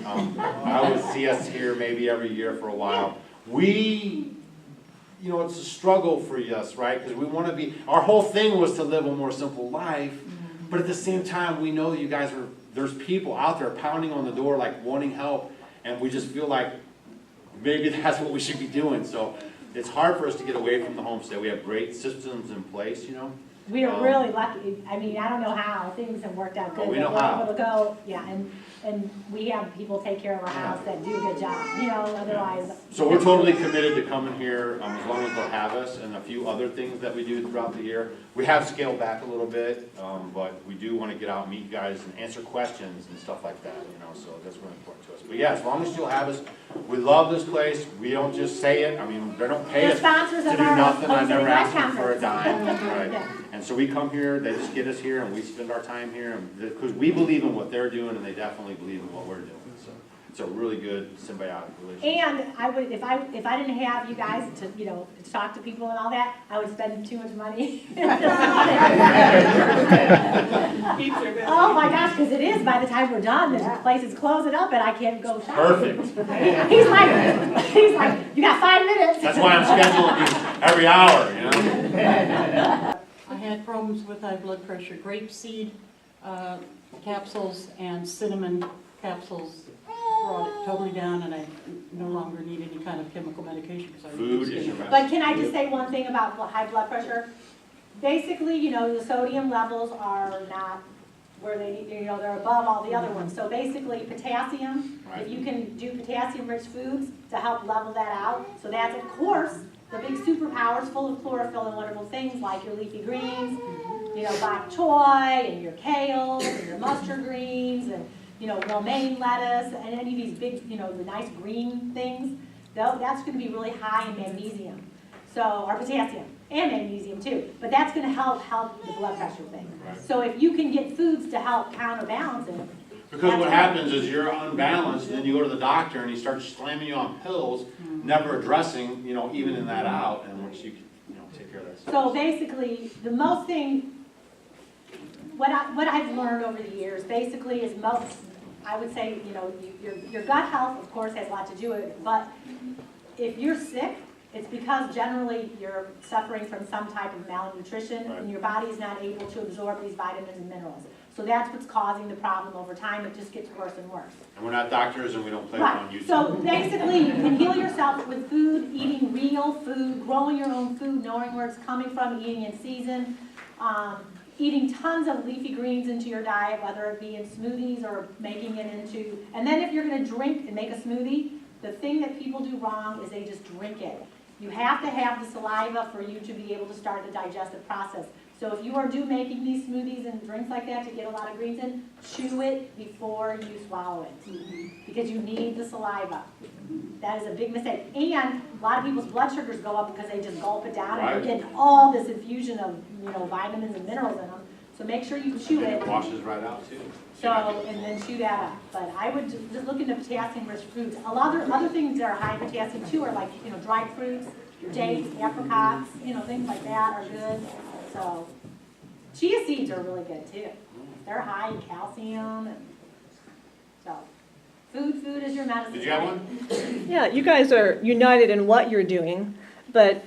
I would see us here maybe every year for a while. We, you know, it's a struggle for us, right? Because we want to be, our whole thing was to live a more simple life, but at the same time, we know you guys are, there's people out there pounding on the door, like wanting help, and we just feel like maybe that's what we should be doing. So it's hard for us to get away from the homestead. We have great systems in place, you know. We are really lucky. I mean, I don't know how things have worked out good. We know we're how. able to go, yeah, and we have people take care of our house that do a good job, you know, otherwise. So we're totally committed to coming here as long as they'll have us, and a few other things that we do throughout the year. We have scaled back a little bit, but we do want to get out and meet you guys and answer questions and stuff like that, you know, so that's really important to us. But yeah, as long as you'll have us, we love this place. We don't just say it. I mean, they don't pay us to do nothing. I never ask them for a dime, right? Yeah. And so we come here, they just get us here, and we spend our time here, because we believe in what they're doing, and they definitely believe in what we're doing. So it's a really good symbiotic relationship. And I would, if I didn't have you guys to, you know, to talk to people and all that, I would spend too much money. Oh my gosh, because it is, by the time we're done, the place is closing up and I can't go shopping. Perfect. He's like, you got 5 minutes. That's why I'm scheduling these every hour, you know? I had problems with high blood pressure. Grapeseed capsules and cinnamon capsules brought it totally down, and I no longer need any kind of chemical medication because I Food is your best. But can I just say one thing about high blood pressure? Basically, you know, the sodium levels are not where they need, you know, they're above all the other ones. So basically, potassium, Right. if you can do potassium-rich foods to help level that out. So that's, of course, the big superpowers full of chlorophyll and wonderful things like your leafy greens, you know, bok choy, and your kale, and your mustard greens, and, you know, romaine lettuce, and any of these big, you know, the nice green things. That's going to be really high in magnesium, so, or potassium, and magnesium too. But that's going to help the blood pressure thing. Right. So if you can get foods to help counterbalance it. Because what happens is you're unbalanced, and then you go to the doctor and he starts slamming you on pills, never addressing, you know, evening that out, and once you know, take care of that stuff. So basically, the most thing, what I've learned over the years, basically is most, I would say, you know, your gut health, of course, has a lot to do with it, but if you're sick, it's because generally you're suffering from some type of malnutrition, Right. and your body's not able to absorb these vitamins and minerals. So that's what's causing the problem over time. It just gets worse and worse. And we're not doctors, and we don't play it on Right. YouTube. So basically, you can heal yourself with food, eating real food, growing your own food, knowing where it's coming from, eating in season, eating tons of leafy greens into your diet, whether it be in smoothies or making it into, and then if you're going to drink and make a smoothie, the thing that people do wrong is they just drink it. You have to have the saliva for you to be able to start the digestive process. So if you are making these smoothies and drinks like that to get a lot of greens in, chew it before you swallow it, because you need the saliva. That is a big mistake. And a lot of people's blood sugars go up because they just gulp it down, and you're getting all this infusion of, you know, vitamins and minerals in them. So make sure you chew And it. it washes right out too. So, and then chew that up. But I would just look into potassium-rich foods. A lot of other things that are high in potassium too are like, you know, dried fruits, dates, apricots, you know, things like that are good. So, chia seeds are really good too. They're high in calcium. And so, food is your medicine. Did you have one? Yeah, you guys are united in what you're doing, but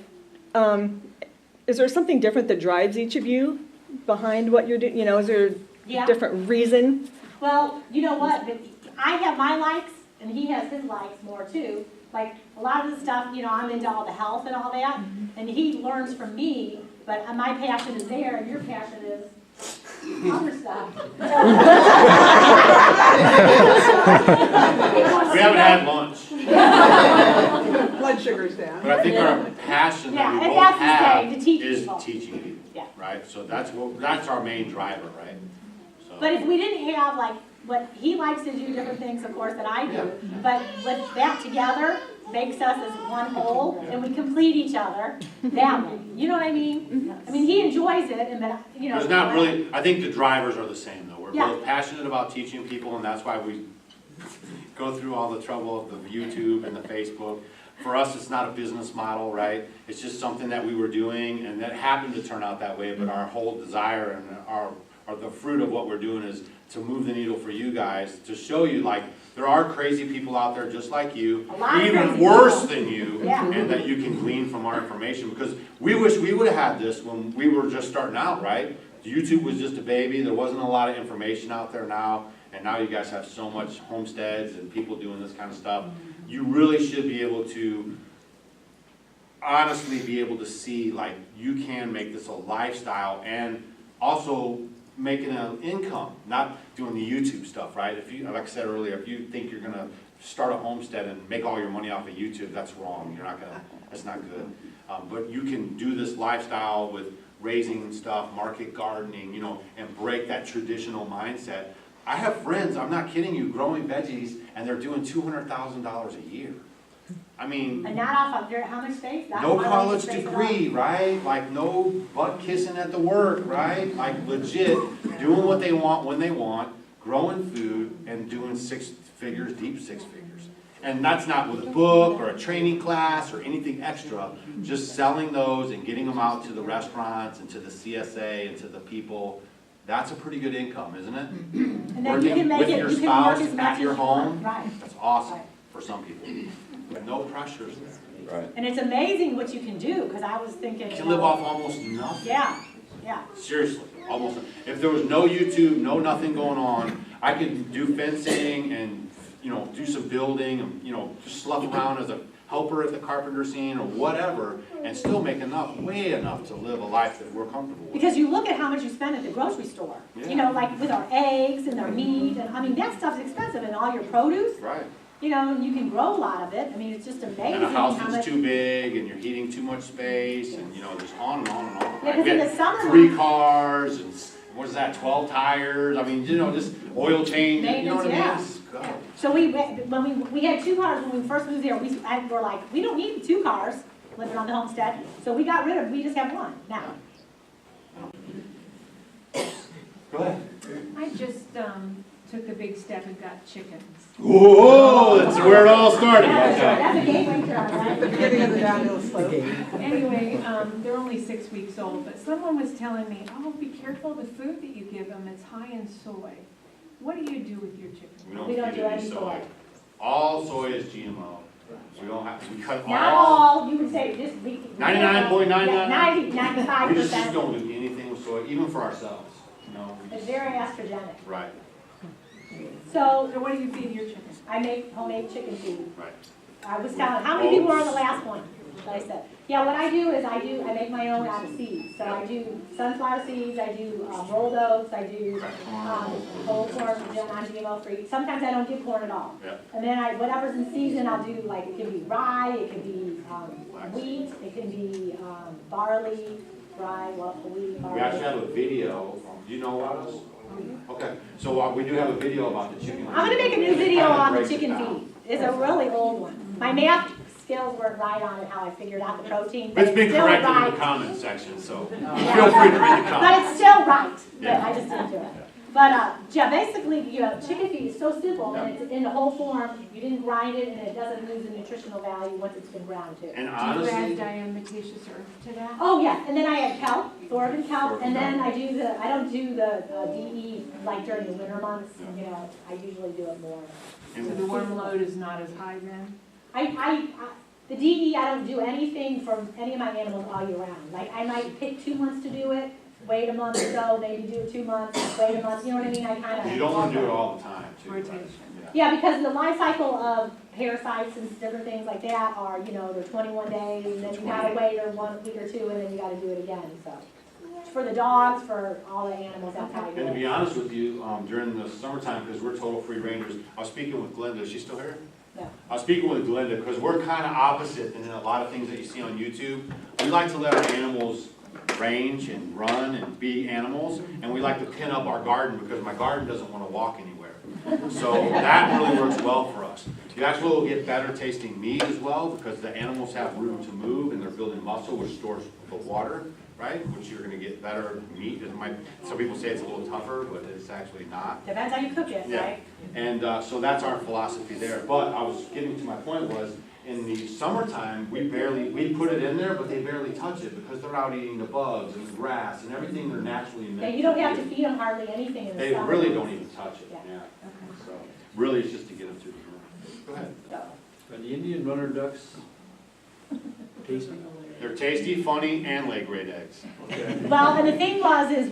is there something different that drives each of you behind what you're doing? You know, is there a different reason? Well, you know what? I have my likes, and he has his likes more too. Like a lot of the stuff, you know, I'm into all the health and all that, and he learns from me. But my passion is there, and your passion is other stuff. We haven't had lunch. Blood sugar's down. But I think our passion that we and both that's the have same, to teach is people. teaching people. Yeah. Right? So that's our main driver, right? So. But if we didn't have, like, what he likes to do different things, of course, that I do, but with that together makes us as one whole, and we complete each other that way. You know what I mean? I mean, he enjoys it, and then, you know. There's not really, I think the drivers are the same though. We're Yeah. both passionate about teaching people, and that's why we go through all the trouble of the YouTube and the Facebook. For us, it's not a business model, right? It's just something that we were doing, and that happened to turn out that way, but our whole desire and the fruit of what we're doing is to move the needle for you guys, to show you, like, there are crazy people out there just like you, A lot of even crazy worse people. than you, Yeah. and that you can glean from our information, because we wish we would have had this when we were just starting out, right? YouTube was just a baby, there wasn't a lot of information out there now, and now you guys have so much homesteads and people doing this kind of stuff. You really should be able to honestly be able to see, like, you can make this a lifestyle and also making an income, not doing the YouTube stuff, right? If you, like I said earlier, if you think you're gonna start a homestead and make all your money off of YouTube, that's wrong. You're not gonna, that's not good. But you can do this lifestyle with raising stuff, market gardening, you know, and break that traditional mindset. I have friends, I'm not kidding you, growing veggies, and they're doing $200,000 a year. I mean, And not off of their, how much space? Not no hardly college space at all. degree, right? Like no butt kissing at the work, right? Like legit doing what they want when they want, growing food and doing six figures, deep six figures. And that's not with a book or a training class or anything extra, just selling those and getting them out to the restaurants and to the CSA and to the people. That's a pretty good income, isn't it? And then you can make With it, your you can work spouse as much at as your you want. home, Right. that's awesome Right. for some people. With no pressures there. Right. And it's amazing what you can do, because I was thinking. You can live off almost nothing. Yeah, yeah. Seriously, almost. If there was no YouTube, no nothing going on, I could do fencing and, you know, do some building and, you know, just slough around as a helper at the carpenter scene or whatever, and still make enough, way enough to live a life that we're comfortable with. Because you look at how much you spend at the grocery store. Yeah. You know, like with our eggs and our meat, and I mean, that stuff's expensive, and all your produce, Right. you know, and you can grow a lot of it. I mean, it's just amazing And a how house much. is too big, and you're heating too much space, and, you know, just on and on and on. Yeah, 'cause We in had the summer 3 months- cars, and what is that, 12 tires, I mean, you know, just oil change, you know what I mean? Maintenance, It's- God. Yeah. So when we had 2 cars when we first moved here, we're like, we don't need 2 cars living on the homestead, so we just have 1 now. Go ahead. I just took a big step and got chickens. Whoa, that's where it all started. That's a gateway drug, The right? beginning of the downhill slope. Anyway, they're only 6 weeks old, but someone was telling me, oh, be careful the food that you give them, it's high in soy. What do you do with your chickens? We don't feed do any any soy. All soy is GMO. We don't have, we cut Not all. all, you would say just. 99.99. 95%. We just don't do anything with soy, even for ourselves. No, we It's just, very estrogenic. right, So So what do you feed your chickens? I make homemade chicken feed. right. I was telling, how many people were on the last one that I said? Yeah, what I do is I make my own out of seeds. So I do sunflower seeds, I do rolled oats, I do whole corn, non-GMO free. Sometimes I don't do corn at all. Yeah. And then whatever's in season, I'll do, like, it can be rye, it can be wheat, it can be barley, rye, wheat, We actually barley. have a video, do you know about us? Okay, so we do have a video about the chicken. I'm gonna make a new video Kinda on the breaks it chicken down. feed. It's a really old one. My math skills weren't right on it, how I figured out the protein, but It's it's been still corrected in right. the comments section, so feel free to read the But comments. it's still right, but Yeah. I just didn't do it. But, yeah, basically, you know, chicken feed is so simple, and it's in the whole form, you didn't grind it, and it doesn't lose the nutritional value once it's been ground too. And Do you honestly, add diatomaceous earth to that? Oh, yeah, and then I add kelp, Oregon kelp, and then I don't do the DE like during the winter months, you know, I usually do it more. So the worm load is not as high then? The DE, I don't do anything for any of my animals all year round. Like, I might pick 2 months to do it, wait a month or so, maybe do it 2 months, wait a month, you know what I mean? I kind of. you don't want to do it all the time, too. Rotation. Yeah. Yeah, because the life cycle of parasites and different things like that are, you know, they're 21 days, and then you gotta wait 1 week or 2, and then you gotta do it again, so. For the dogs, for all the animals, that's how I do And to be it. honest with you, during the summertime, because we're total free rangers, I was speaking with Glenda, is she still here? Yeah. I was speaking with Glenda, because we're kind of opposite in a lot of things that you see on YouTube. We like to let our animals range and run and be animals, and we like to pin up our garden, because my garden doesn't want to walk anywhere. So that really works well for us. You actually will get better tasting meat as well, because the animals have room to move, and they're building muscle, which stores the water, right? Which you're gonna get better meat. It might, some people say it's a little tougher, but it's actually not. Depends how you cook it, Yeah. right? And so that's our philosophy there. But I was getting to my point was, in the summertime, we put it in there, but they barely touch it because they're out eating the bugs and the grass and everything they're naturally meant Yeah, you don't have to eat. feed them hardly anything in the They summer. really don't even touch it, Yeah. yeah. Okay. So, really it's just to get them through the year. Go ahead. Are the Indian runner ducks tasty? They're tasty, funny, and lay great eggs. Well, and the thing is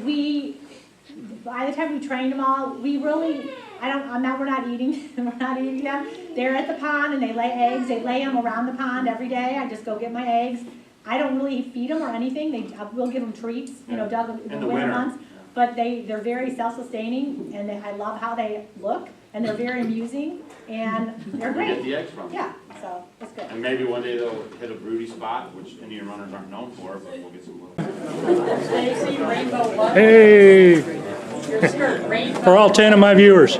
by the time we trained them all, we really, we're not eating, we're not eating them. They're at the pond and they lay eggs. They lay them around the pond every day. I just go get my eggs. I don't really feed them or anything. We'll give them treats, Doug, in the winter months. But they're very self-sustaining, and I love how they look, and they're very amusing, and they're We get great. the eggs from them. Yeah, so it's good. And maybe one day they'll hit a broody spot, which Indian runners aren't known for, but we'll get some little. Stacy, rainbow what? Hey, Your skirt, rainbow. for all 10 of my viewers.